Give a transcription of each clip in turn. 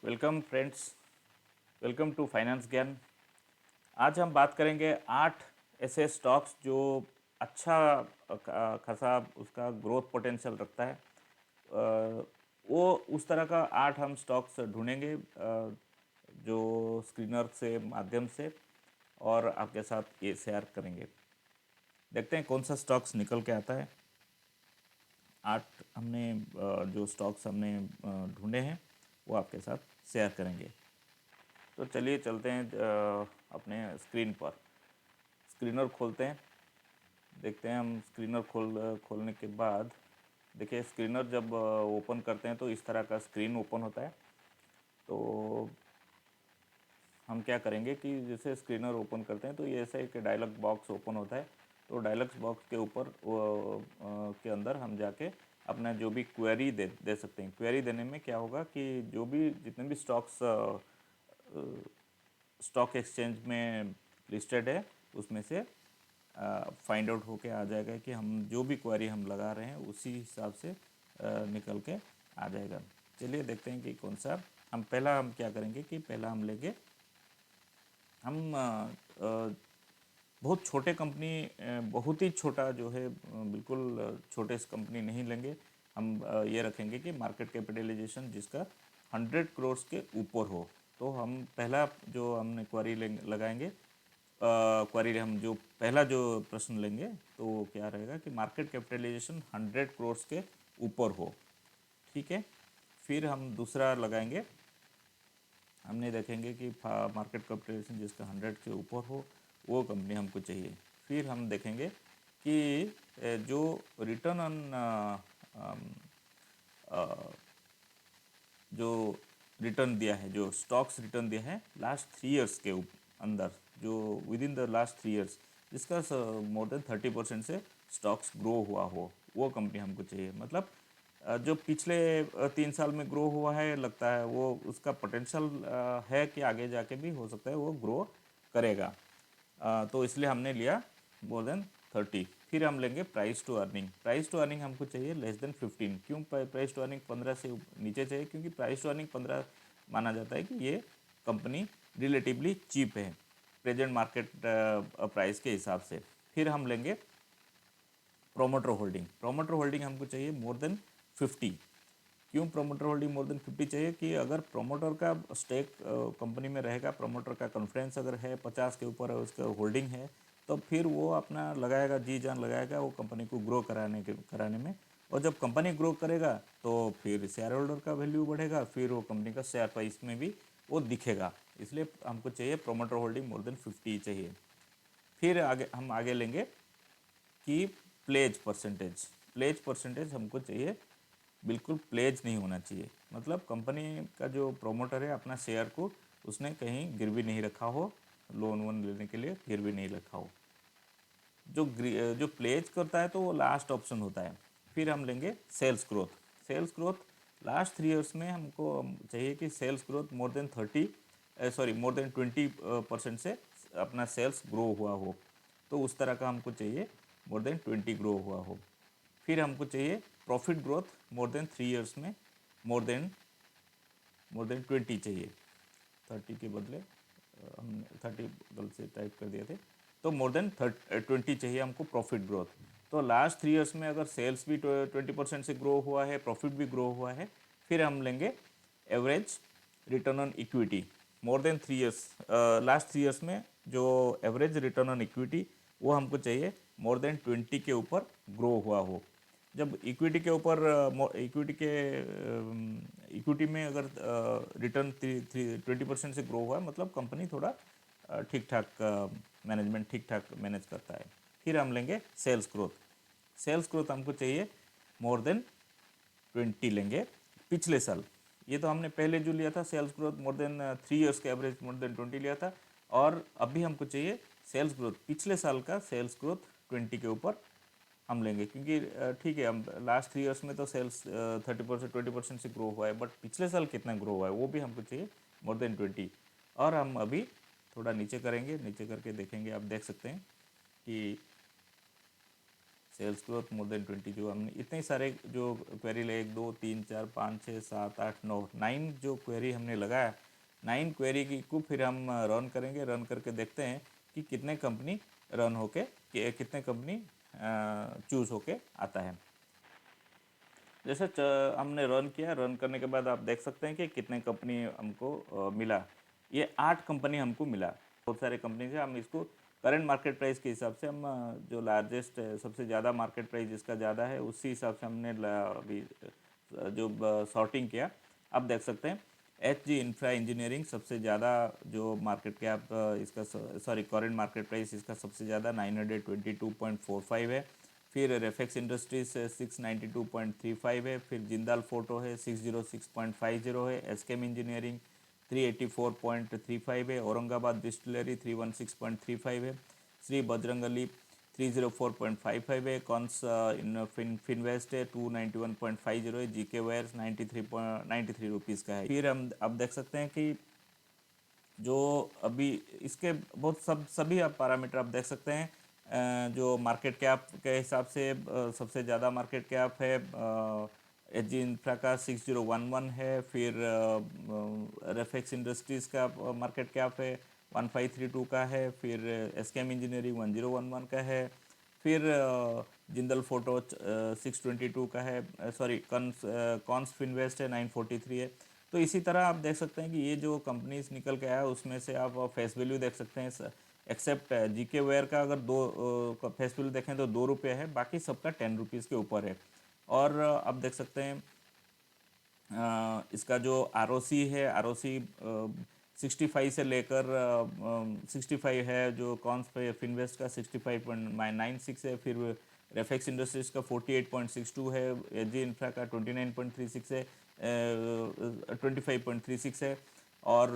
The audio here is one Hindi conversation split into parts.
Welcome friends. Welcome to finance Gyan. आज हम बात करेंगे 8 ऐसे स्टॉक्स जो अच्छा खासा उसका ग्रोथ पोटेंशियल रखता है। वो उस तरह का 8 हम स्टॉक्स ढूंढेंगे जो स्क्रीनर से माध्यम से और आपके साथ ये शेयर करेंगे। देखते हैं कौन सा स्टॉक्स निकल के आता है। 8 हमने जो स्टॉक्स हमने ढूंढे हैं वो आपके साथ शेयर करेंगे। तो चलिए चलते हैं अपने स्क्रीन पर। स्क्रीनर खोलते हैं, देखते हैं। हम स्क्रीनर खोलने के बाद देखिए, स्क्रीनर जब ओपन करते हैं तो इस तरह का स्क्रीन ओपन होता है। तो हम क्या करेंगे कि जैसे स्क्रीनर ओपन करते हैं तो ये ऐसा एक डायलॉग बॉक्स ओपन होता है। तो डायलॉग बॉक्स के ऊपर के अंदर हम जाके अपना जो भी क्वेरी दे सकते हैं। क्वेरी देने में क्या होगा कि जो भी जितने भी स्टॉक्स स्टॉक एक्सचेंज में लिस्टेड है उसमें से फाइंड आउट होके आ जाएगा कि हम जो भी क्वेरी हम लगा रहे हैं उसी हिसाब से निकल के आ जाएगा। चलिए देखते हैं कि कौन सा हम क्या करेंगे कि पहला हम लेंगे। हम बहुत छोटे कंपनी, बहुत ही छोटा जो है, बिल्कुल छोटे कंपनी नहीं लेंगे। हम ये रखेंगे कि मार्केट कैपिटलाइजेशन जिसका 100 करोड़ के ऊपर हो। तो हम पहला जो हमने क्वेरी लगाएंगे, क्वेरी हम जो पहला जो प्रश्न लेंगे तो वो क्या रहेगा कि मार्केट कैपिटलाइजेशन 100 करोड़ के ऊपर हो। ठीक है। फिर हम दूसरा लगाएंगे, हमने देखेंगे कि मार्केट कैपिटलाइजेशन जिसका 100 के ऊपर हो वो कंपनी हमको चाहिए। फिर हम देखेंगे कि जो रिटर्न ऑन जो रिटर्न दिया है, जो स्टॉक्स रिटर्न दिया है लास्ट 3 ईयर्स के अंदर, जो with in the last 3 years जिसका मोर देन 30% से स्टॉक्स ग्रो हुआ हो, वो कंपनी हमको चाहिए। मतलब जो पिछले 3 साल में ग्रो हुआ है, लगता है वो उसका पोटेंशियल है कि आगे जाके भी हो सकता है वो ग्रो करेगा। तो इसलिए हमने लिया मोर देन 30। फिर हम लेंगे price to earning. Price to earning हमको चाहिए लेस देन 15। क्यों प्राइस टू अर्निंग 15 से नीचे चाहिए? क्योंकि प्राइस टू अर्निंग 15 माना जाता है कि ये कंपनी रिलेटिवली चीप है प्रेजेंट मार्केट प्राइस के हिसाब से। फिर हम लेंगे प्रोमोटर होल्डिंग। प्रोमोटर होल्डिंग हमको चाहिए मोर देन 50। क्यों प्रोमोटर होल्डिंग मोर देन 50 चाहिए? कि अगर प्रोमोटर का स्टेक कंपनी में रहेगा, प्रोमोटर का कॉन्फ्रेंस अगर है 50 के ऊपर है, उसका होल्डिंग है, तो फिर वो अपना लगाएगा, जी जान लगाएगा वो कंपनी को ग्रो कराने में। और जब कंपनी ग्रो करेगा तो फिर शेयर होल्डर का वैल्यू बढ़ेगा, फिर वो कंपनी का शेयर प्राइस में भी वो दिखेगा। इसलिए हमको चाहिए प्रोमोटर होल्डिंग मोर देन 50 चाहिए। फिर आगे लेंगे कि प्लेज परसेंटेज। प्लेज परसेंटेज हमको चाहिए, बिल्कुल प्लेज नहीं होना चाहिए। मतलब कंपनी का जो प्रोमोटर है अपना शेयर को उसने कहीं गिरवी नहीं रखा हो, लोन वोन लेने के लिए गिरवी नहीं रखा हो। जो प्लेज करता है तो वो लास्ट ऑप्शन होता है। फिर हम लेंगे sales growth. Sales growth last 3 years में हमको चाहिए कि सेल्स ग्रोथ मोर देन 20% से अपना सेल्स ग्रो हुआ हो। तो उस तरह का हमको चाहिए मोर देन 20 ग्रो हुआ हो। फिर हमको चाहिए profit growth more than 3 years में मोर देन 20 चाहिए। 30 के बदले हम 30 गलत से टाइप कर दिए थे। तो मोर देन 20 चाहिए हमको प्रॉफिट ग्रोथ। तो लास्ट 3 ईयर्स में अगर सेल्स भी 20% से ग्रो हुआ है, प्रॉफिट भी ग्रो हुआ है, फिर हम लेंगे average return on equity more than 3 years. Last 3 years में जो एवरेज रिटर्न ऑन इक्विटी वो हमको चाहिए मोर देन 20 के ऊपर ग्रो हुआ हो। जब इक्विटी के ऊपर इक्विटी में अगर रिटर्न 20% से ग्रो हुआ है, मतलब कंपनी थोड़ा ठीक ठाक मैनेजमेंट ठीक ठाक मैनेज करता है। फिर हम लेंगे सेल्स ग्रोथ। सेल्स ग्रोथ हमको चाहिए मोर देन 20 लेंगे पिछले साल। ये तो हमने पहले जो लिया था sales growth more than 3 years के एवरेज मोर देन 20 लिया था। और अभी हमको चाहिए सेल्स ग्रोथ पिछले साल का सेल्स ग्रोथ 20 के ऊपर हम लेंगे। क्योंकि ठीक है, हम लास्ट 3 ईयर्स में तो सेल्स 30% 20% से ग्रो हुआ है, बट पिछले साल कितना ग्रो हुआ है वो भी हमको चाहिए मोर देन 20। और हम अभी थोड़ा नीचे करेंगे, नीचे करके देखेंगे, आप देख सकते हैं कि सेल्स ग्रोथ मोर देन 20, जो हमने इतने सारे जो क्वेरी ले 1 2 3 4 5 6 7 8 9 9 जो क्वेरी हमने लगाया, 9 क्वेरी की को फिर हम रन करेंगे। रन करके देखते हैं कि कितने कंपनी रन होके कितने कंपनी चूज़ होके आता है। जैसे हमने रन किया, रन करने के बाद आप देख सकते हैं कि कितने कंपनी हमको मिला। ये 8 कंपनी हमको मिला। बहुत सारे कंपनी से हम इसको करंट मार्केट प्राइस के हिसाब से हम जो लार्जेस्ट सबसे ज़्यादा मार्केट प्राइस जिसका ज़्यादा है उसी हिसाब से हमने अभी जो सॉर्टिंग किया। आप देख सकते हैं एच जी इंफ्रा इंजीनियरिंग सबसे ज़्यादा जो मार्केट कैप इसका सॉरी करंट मार्केट प्राइस इसका सबसे ज़्यादा 922.45 है। फिर रेफेक्स इंडस्ट्रीज 692.35 है। फिर जिंदाल फोटो है 606.50 है। एसकेम इंजीनियरिंग 384.35 है। औरंगाबाद डिस्टिलरी 316.35 है। श्री बजरंगली 304.55 है। कॉन्स फिनवेस्ट है 291.50 है। जीके वायर्स 93 रुपीज़ का है। फिर हम अब देख सकते हैं कि जो अभी इसके बहुत सभी आप पैरामीटर आप देख सकते हैं। जो मार्केट कैप के हिसाब से सबसे ज़्यादा मार्केट कैप है एच जी इंफ्रा का 6011 है। फिर रेफेक्स इंडस्ट्रीज़ का मार्केट कैप है 1532 का है। फिर एसकेएम इंजीनियरिंग 1011 का है। फिर जिंदल फोटो 622 का है। सॉरी कॉन्स फिनवेस्ट है 943 है। तो इसी तरह आप देख सकते हैं कि ये जो कंपनीज निकल के आया उसमें से आप फेस वैल्यू देख सकते हैं। एक्सेप्ट जीके वेयर का अगर फेस वैल्यू देखें तो 2 रुपये है, बाकी सबका 10 रुपीज़ के ऊपर है। और आप देख सकते हैं इसका जो आर है, आर 65 से लेकर 65 है। जो कॉन्स पे फिनवेस्ट का 65.96 है। फिर रेफेक्स इंडस्ट्रीज का 48.62 है। एच जी इंफ्रा का 29.36 है, 25.36 है। और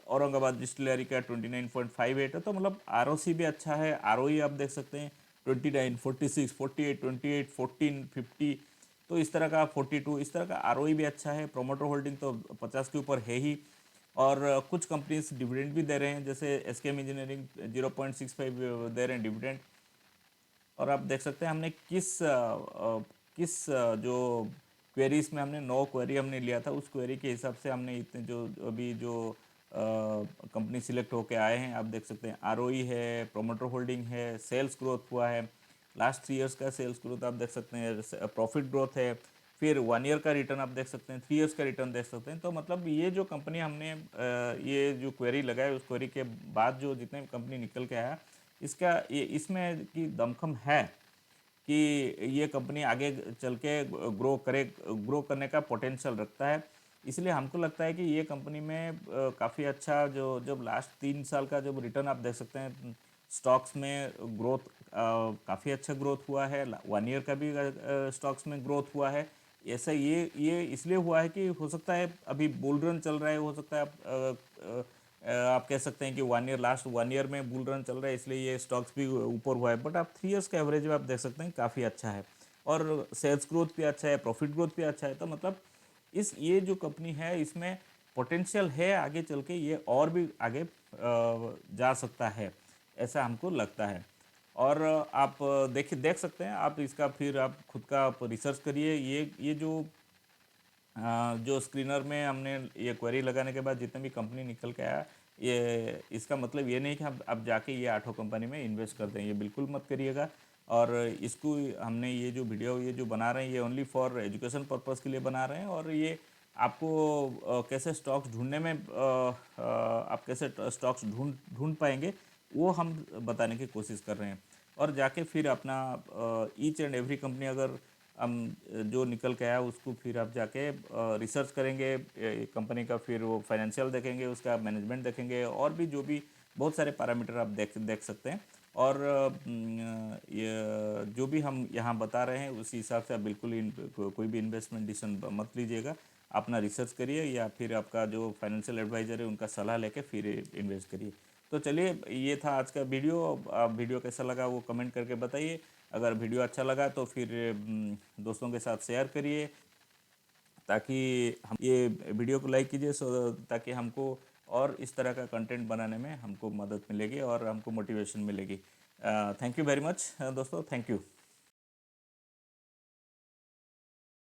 औरंगाबाद डिस्टिलरी का 29.58 है। तो मतलब आर भी अच्छा है। आर आप देख सकते हैं 29, 46, 48, 28, 14, 50। तो इस तरह का 42 इस तरह का आर भी अच्छा है। प्रोमोटर होल्डिंग तो 50 के ऊपर है ही। और कुछ कंपनीज डिविडेंड भी दे रहे हैं, जैसे एसकेएम इंजीनियरिंग 0.65 दे रहे हैं डिविडेंड। और आप देख सकते हैं हमने जो क्वेरीज में हमने 9 क्वेरी हमने लिया था, उस क्वेरी के हिसाब से हमने इतने जो अभी जो कंपनी सिलेक्ट होके आए हैं आप देख सकते हैं। आरओई है, प्रोमोटर होल्डिंग है, सेल्स ग्रोथ हुआ है, लास्ट 3 ईयर्स का सेल्स ग्रोथ आप देख सकते हैं, प्रॉफिट ग्रोथ है। फिर 1 ईयर का रिटर्न आप देख सकते हैं, 3 ईयर्स का रिटर्न देख सकते हैं। तो मतलब ये जो कंपनी हमने ये जो क्वेरी लगाई उस क्वेरी के बाद जो जितने कंपनी निकल के आया, इसका ये इसमें की दमखम है कि ये कंपनी आगे चल के ग्रो करने का पोटेंशियल रखता है। इसलिए हमको लगता है कि ये कंपनी में काफ़ी अच्छा जो जब लास्ट 3 साल का जब रिटर्न आप देख सकते हैं स्टॉक्स में ग्रोथ काफ़ी अच्छा ग्रोथ हुआ है। 1 ईयर का भी स्टॉक्स में ग्रोथ हुआ है। ऐसा ये इसलिए हुआ है कि हो सकता है अभी बुल रन चल रहा है, हो सकता है आप कह सकते हैं कि 1 ईयर लास्ट 1 ईयर में बुल रन चल रहा है इसलिए ये स्टॉक्स भी ऊपर हुआ है। बट आप 3 ईयर्स का एवरेज में आप देख सकते हैं काफ़ी अच्छा है। और सेल्स ग्रोथ भी अच्छा है, प्रॉफिट ग्रोथ भी अच्छा है। तो मतलब ये जो कंपनी है इसमें पोटेंशियल है आगे चल के ये और भी आगे जा सकता है, ऐसा हमको लगता है। और आप देख सकते हैं आप इसका, फिर आप खुद का आप रिसर्च करिए। ये जो स्क्रीनर में हमने ये क्वेरी लगाने के बाद जितने भी कंपनी निकल के आया, ये इसका मतलब ये नहीं कि हम अब जाके ये 8 कंपनी में इन्वेस्ट कर दें, ये बिल्कुल मत करिएगा। और इसको हमने ये जो वीडियो ये जो बना रहे हैं ये ओनली फॉर एजुकेशन पर्पज़ के लिए बना रहे हैं। और ये आपको कैसे स्टॉक्स ढूंढने में आप कैसे स्टॉक्स ढूंढ पाएंगे वो हम बताने की कोशिश कर रहे हैं। और जाके फिर अपना ईच एंड एवरी कंपनी अगर हम जो निकल के आया उसको फिर आप जाके रिसर्च करेंगे कंपनी का, फिर वो फाइनेंशियल देखेंगे, उसका मैनेजमेंट देखेंगे, और भी जो भी बहुत सारे पैरामीटर आप देख सकते हैं। और ये जो भी हम यहाँ बता रहे हैं उसी हिसाब से आप बिल्कुल कोई भी इन्वेस्टमेंट डिसीजन मत लीजिएगा। अपना रिसर्च करिए या फिर आपका जो फाइनेंशियल एडवाइज़र है उनका सलाह लेके फिर इन्वेस्ट करिए। तो चलिए ये था आज का वीडियो। आप वीडियो कैसा लगा वो कमेंट करके बताइए। अगर वीडियो अच्छा लगा तो फिर दोस्तों के साथ शेयर करिए, ताकि हम ये वीडियो को लाइक कीजिए ताकि हमको और इस तरह का कंटेंट बनाने में हमको मदद मिलेगी और हमको मोटिवेशन मिलेगी। थैंक यू वेरी मच दोस्तों, थैंक यू।